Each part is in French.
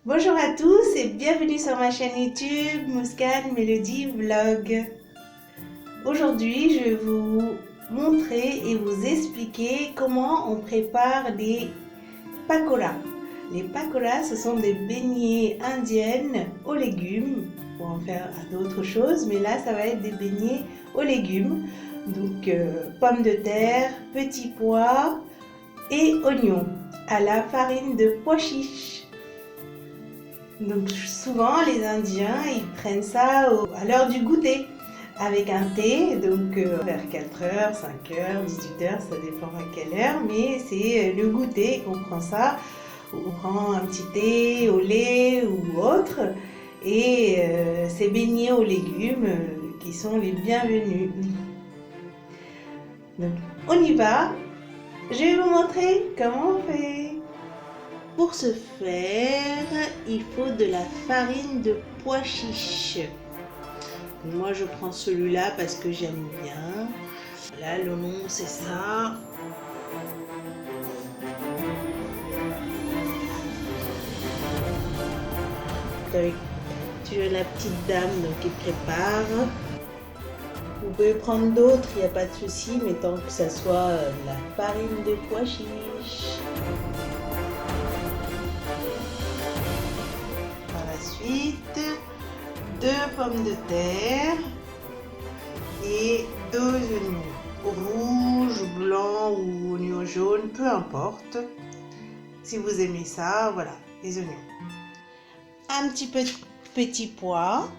Bonjour à tous et bienvenue sur ma chaîne YouTube Mouscane Mélodie Vlog. Aujourd'hui, je vais vous montrer et vous expliquer comment on prépare les pakoras. Les pakoras, ce sont des beignets indiennes aux légumes. On peut en faire à d'autres choses, mais là, ça va être des beignets aux légumes. Donc, pommes de terre, petits pois et oignons à la farine de pois chiche. Donc souvent les Indiens ils prennent ça à l'heure du goûter avec un thé, donc vers 4h, 5h, 18h, ça dépend à quelle heure, mais c'est le goûter qu'on prend ça. On prend un petit thé au lait ou autre et ces beignets aux légumes qui sont les bienvenus. Donc on y va, je vais vous montrer comment on fait. Pour ce faire, il faut de la farine de pois chiche. Moi, je prends celui-là parce que j'aime bien. Là, le nom, c'est ça. Tu as la petite dame qui prépare. Vous pouvez prendre d'autres, il n'y a pas de souci, mais tant que ça soit la farine de pois chiche. Ensuite, 2 pommes de terre et 2 oignons rouges, blancs ou oignons jaunes, peu importe. Si vous aimez ça, voilà, les oignons. Un petit peu de petits pois.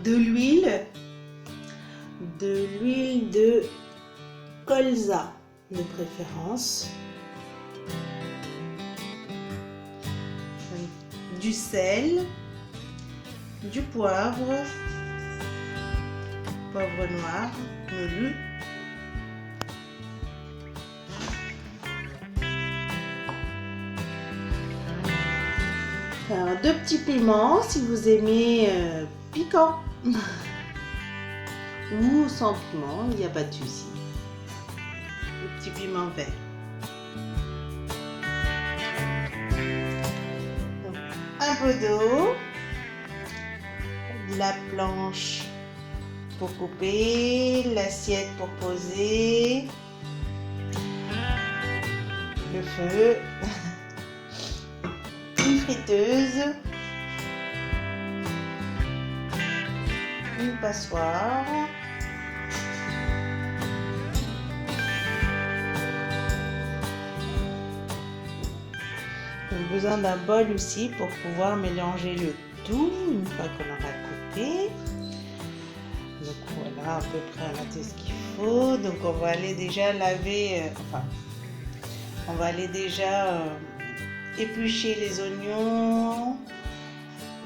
De l'huile de colza de préférence. Du sel, du poivre noir, molu, alors 2 petits piments si vous aimez piquant ou sans piment, il n'y a pas de souci. Le petit piment vert. Un peu d'eau, la planche pour couper, l'assiette pour poser, le feu, une friteuse, une passoire, on a besoin d'un bol aussi pour pouvoir mélanger le tout une fois qu'on aura coupé. Donc voilà à peu près tout ce qu'il faut. Donc on va aller déjà laver, on va aller déjà éplucher les oignons,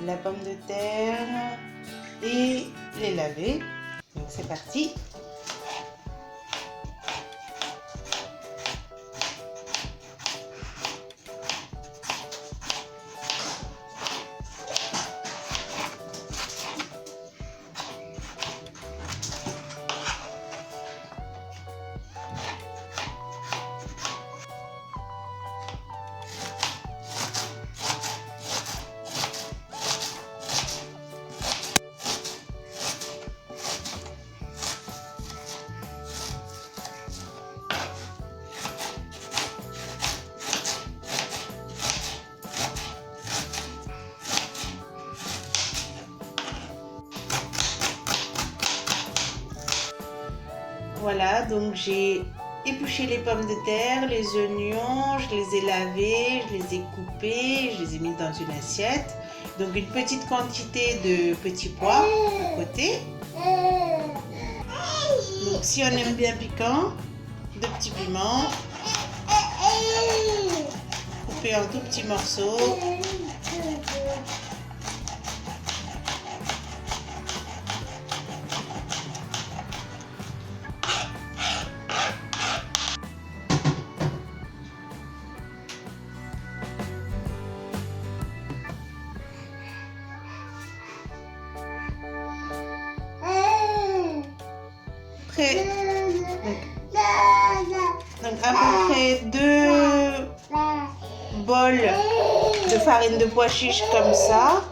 la pomme de terre et les laver. Donc c'est parti. Voilà, donc j'ai épluché les pommes de terre, les oignons, je les ai lavés, je les ai coupés, je les ai mis dans une assiette. Donc une petite quantité de petits pois à côté. Donc si on aime bien piquant, 2 petits piments, coupés en tout petits morceaux. Donc à peu près 2 bols de farine de pois chiche comme ça.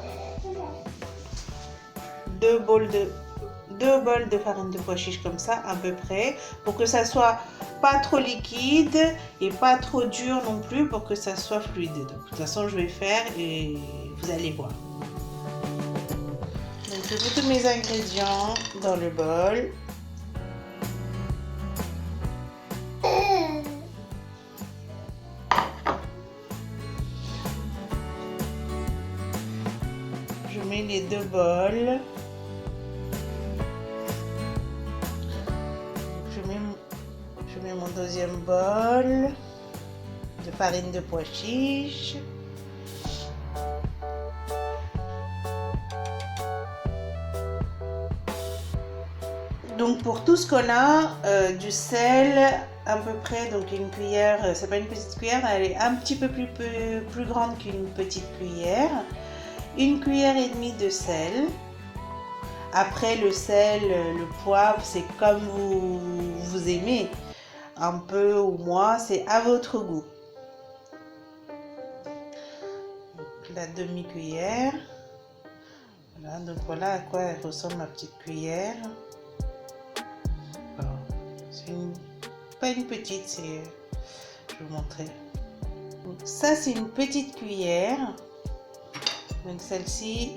2 bols de farine de pois chiche comme ça à peu près, pour que ça soit pas trop liquide et pas trop dur non plus, pour que ça soit fluide. Donc, de toute façon je vais faire et vous allez voir. Donc je mets tous mes ingrédients dans le bol. Je mets les 2 bols. Je mets mon deuxième bol de farine de pois chiche. Donc pour tout ce qu'on a, du sel à peu près, donc une cuillère, c'est pas une petite cuillère, elle est un petit peu plus grande qu'une petite cuillère. Une cuillère et demie de sel. Après le sel, le poivre, c'est comme vous aimez, un peu ou moins, c'est à votre goût. Donc, la demi-cuillère. Voilà, donc voilà à quoi elle ressemble ma petite cuillère. C'est pas une petite, je vais vous montrer. Donc, ça c'est une petite cuillère. Donc celle-ci,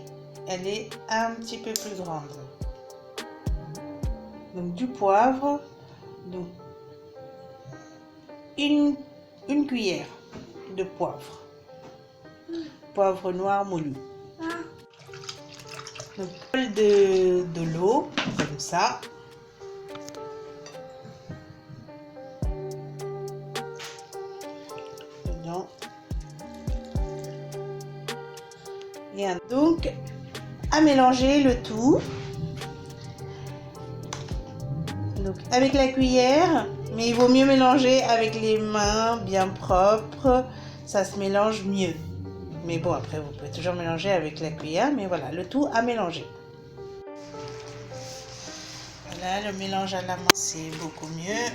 elle est un petit peu plus grande. Donc du poivre, donc une cuillère de poivre. Poivre noir moulu. Donc de l'eau, comme ça. Dedans. Et donc à mélanger le tout. Donc avec la cuillère, mais il vaut mieux mélanger avec les mains bien propres, ça se mélange mieux. Mais bon, après vous pouvez toujours mélanger avec la cuillère, mais voilà, le tout à mélanger. Voilà, le mélange à la main c'est beaucoup mieux.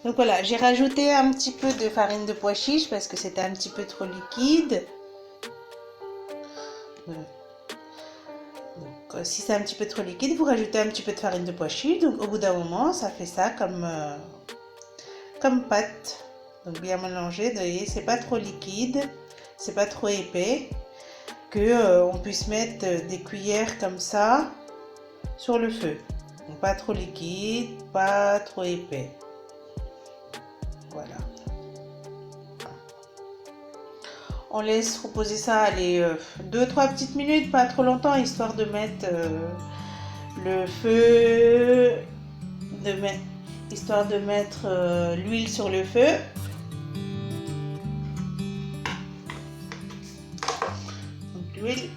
Donc voilà, j'ai rajouté un petit peu de farine de pois chiche parce que c'était un petit peu trop liquide. Donc, si c'est un petit peu trop liquide, vous rajoutez un petit peu de farine de pois chiche. Donc au bout d'un moment, ça fait ça comme pâte. Donc bien mélangé, vous voyez, c'est pas trop liquide, c'est pas trop épais. Que on puisse mettre des cuillères comme ça sur le feu. Donc pas trop liquide, pas trop épais. Voilà. On laisse reposer ça, allez, 2-3 petites minutes, pas trop longtemps, histoire de mettre le feu, histoire de mettre l'huile sur le feu. Donc l'huile.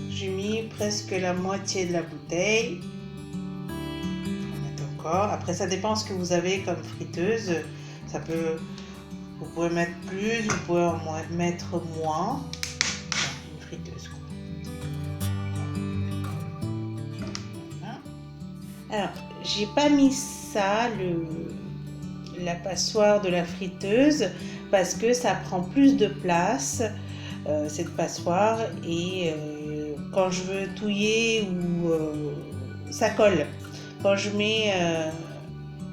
J'ai mis presque la moitié de la bouteille. Encore. Après, ça dépend ce que vous avez comme friteuse. Ça peut, vous pouvez mettre plus, vous pouvez en mettre moins. Une friteuse. Voilà. Alors, j'ai pas mis ça, la passoire de la friteuse, parce que ça prend plus de place. Cette passoire, et quand je veux touiller ou ça colle. Quand je mets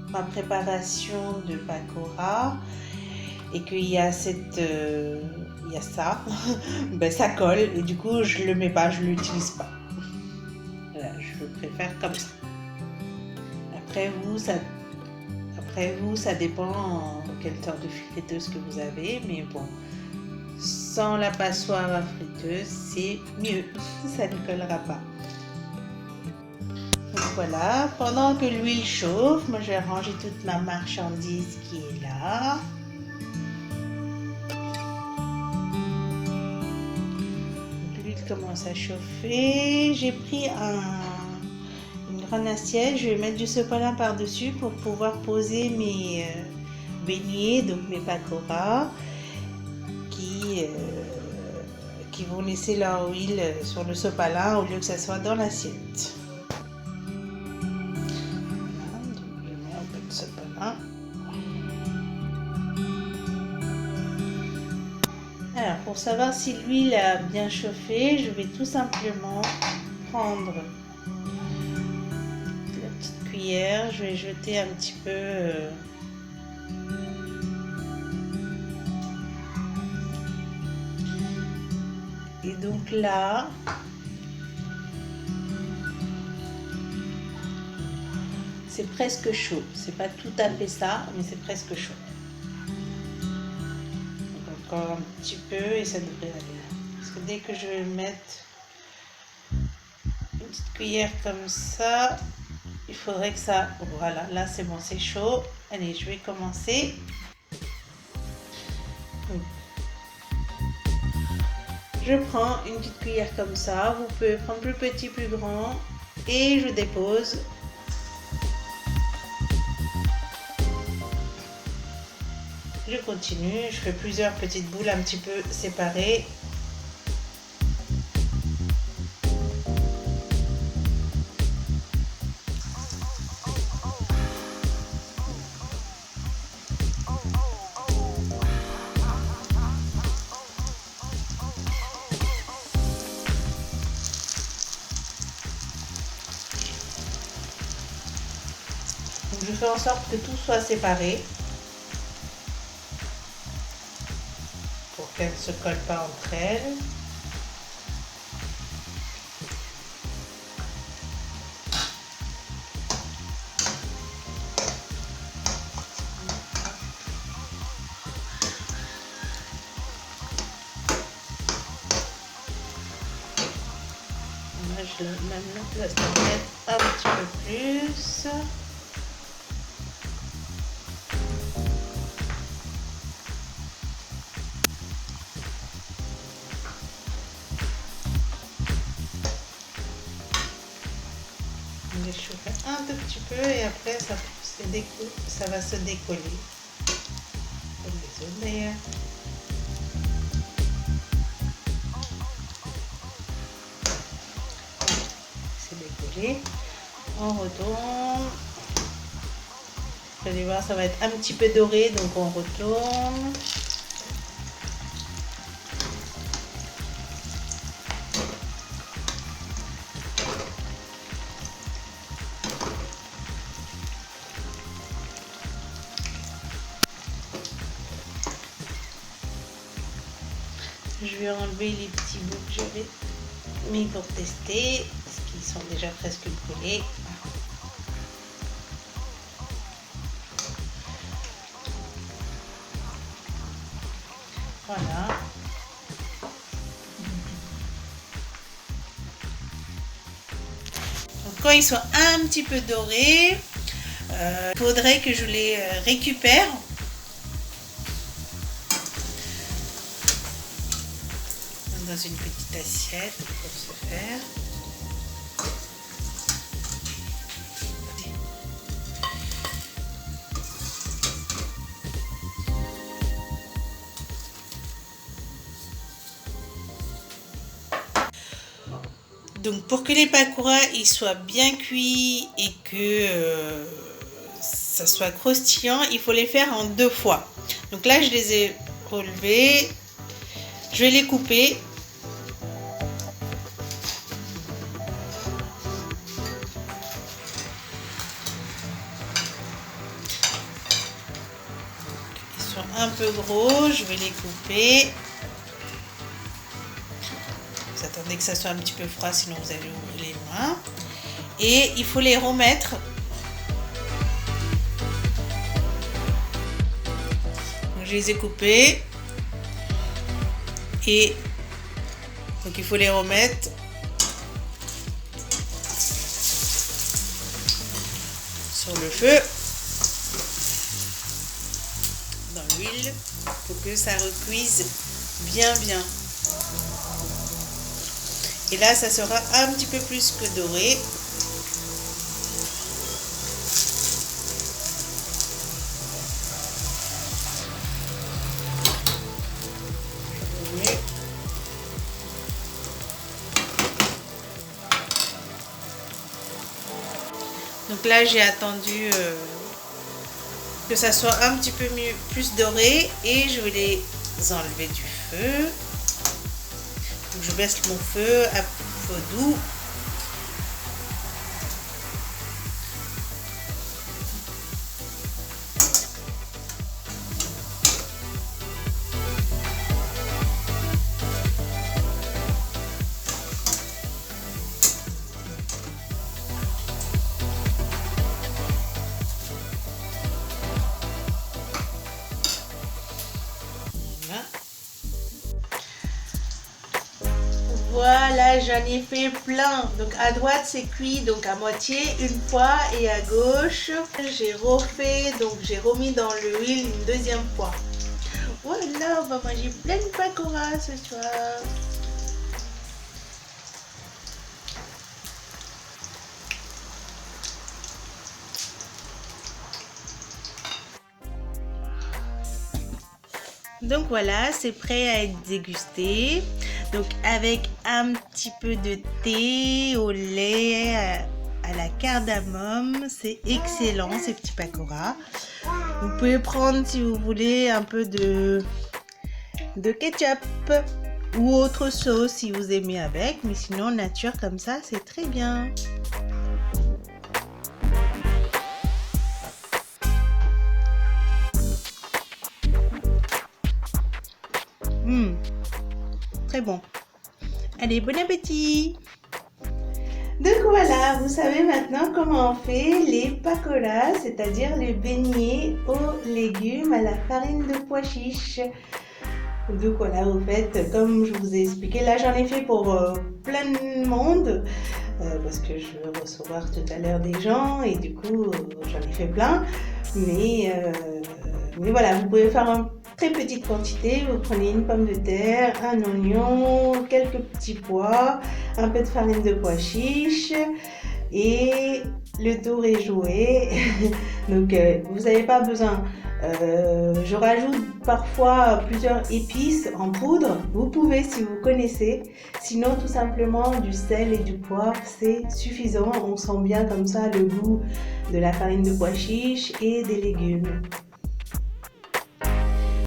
ma préparation de pakora et qu'il y a il y a ça, ben ça colle et du coup je le mets pas, je l'utilise pas. Voilà, je préfère comme ça. Après vous, ça dépend quelle sorte de friteuse que vous avez, mais bon. Sans la passoire à friteuse, c'est mieux, ça ne collera pas. Donc voilà, pendant que l'huile chauffe, moi je vais ranger toute ma marchandise qui est là. L'huile commence à chauffer. J'ai pris une prendre l'assiette, je vais mettre du sopalin par-dessus pour pouvoir poser mes beignets, donc mes pakoras, qui vont laisser leur huile sur le sopalin au lieu que ça soit dans l'assiette. Voilà, donc je mets un peu de sopalin. Alors, pour savoir si l'huile a bien chauffé, je vais tout simplement prendre la petite cuillère, je vais jeter un petit peu et donc là, c'est presque chaud. C'est pas tout à fait ça, mais c'est presque chaud. Encore un petit peu et ça devrait aller. Parce que dès que je vais mettre une petite cuillère comme ça, il faudrait que ça... Voilà, là c'est bon, c'est chaud. Allez, je vais commencer. Je prends une petite cuillère comme ça. Vous pouvez prendre plus petit, plus grand. Et je dépose. Je continue, je fais plusieurs petites boules un petit peu séparées. Donc je fais en sorte que tout soit séparé. Pour qu'elles ne se collent pas entre elles. Là, je maintenant la mettre un petit peu plus. Je vais chauffer un tout petit peu et après ça va se décoller. Désolée. C'est décollé. On retourne. Vous allez voir, ça va être un petit peu doré, donc on retourne. Je vais enlever les petits bouts que j'avais mis pour tester, parce qu'ils sont déjà presque collés. Voilà. Donc quand ils sont un petit peu dorés, il faudrait que je les récupère. Dans une petite assiette pour ce faire. Donc pour que les pakoras ils soient bien cuits et que ça soit croustillant, il faut les faire en 2 fois. Donc là je les ai relevés, je vais les couper. Ils sont un peu gros, je vais les couper. Vous attendez que ça soit un petit peu froid, sinon vous allez ouvrir les mains. Et il faut les remettre. Donc, je les ai coupés. Et donc il faut les remettre sur le feu, dans l'huile, pour que ça recuise bien. Et là, ça sera un petit peu plus que doré. Donc là j'ai attendu que ça soit un petit peu plus doré et je vais les enlever du feu. Donc je baisse mon feu à feu doux. Voilà, j'en ai fait plein. Donc à droite c'est cuit donc à moitié une fois et à gauche j'ai refait, donc j'ai remis dans l'huile une deuxième fois. Voilà, on va manger plein de pakoras ce soir. Donc voilà, c'est prêt à être dégusté. Donc avec un petit peu de thé au lait, à la cardamome, c'est excellent ces petits pakoras. Vous pouvez prendre si vous voulez un peu de ketchup ou autre sauce si vous aimez avec, mais sinon nature comme ça c'est très bien. Très bon. Allez, bon appétit! Donc voilà, vous savez maintenant comment on fait les pakoras, c'est-à-dire les beignets aux légumes à la farine de pois chiche. Donc voilà, vous faites comme je vous ai expliqué. Là, j'en ai fait pour plein de monde parce que je vais recevoir tout à l'heure des gens et du coup, j'en ai fait plein. Mais voilà, vous pouvez faire en très petite quantité. Vous prenez une pomme de terre, un oignon, quelques petits pois, un peu de farine de pois chiche et le tour est joué. Donc vous n'avez pas besoin. Je rajoute parfois plusieurs épices en poudre. Vous pouvez si vous connaissez. Sinon tout simplement du sel et du poivre, c'est suffisant. On sent bien comme ça le goût de la farine de pois chiche et des légumes.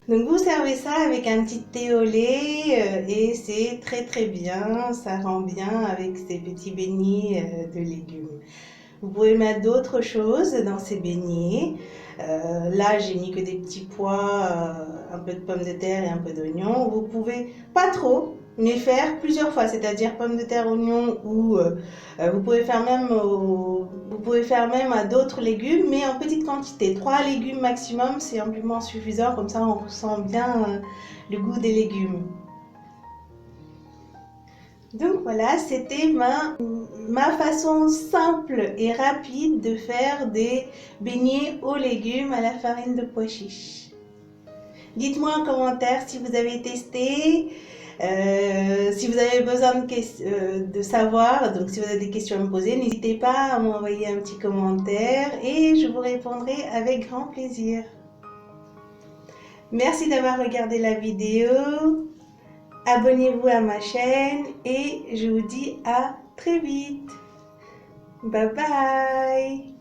Donc vous servez ça avec un petit thé au lait et c'est très bien, ça rend bien avec ces petits beignets de légumes. Vous pouvez mettre d'autres choses dans ces beignets. Là j'ai mis que des petits pois, un peu de pommes de terre et un peu d'oignon. Vous pouvez pas trop, mais faire plusieurs fois, c'est-à-dire pommes de terre, oignons ou vous pouvez faire même à d'autres légumes, mais en petite quantité. 3 légumes maximum, c'est amplement suffisant, comme ça on ressent bien le goût des légumes. Donc voilà, c'était ma façon simple et rapide de faire des beignets aux légumes à la farine de pois chiche. Dites-moi en commentaire si vous avez testé, si vous avez besoin de savoir, donc si vous avez des questions à me poser, n'hésitez pas à m'envoyer un petit commentaire et je vous répondrai avec grand plaisir. Merci d'avoir regardé la vidéo. Abonnez-vous à ma chaîne et je vous dis à très vite. Bye bye.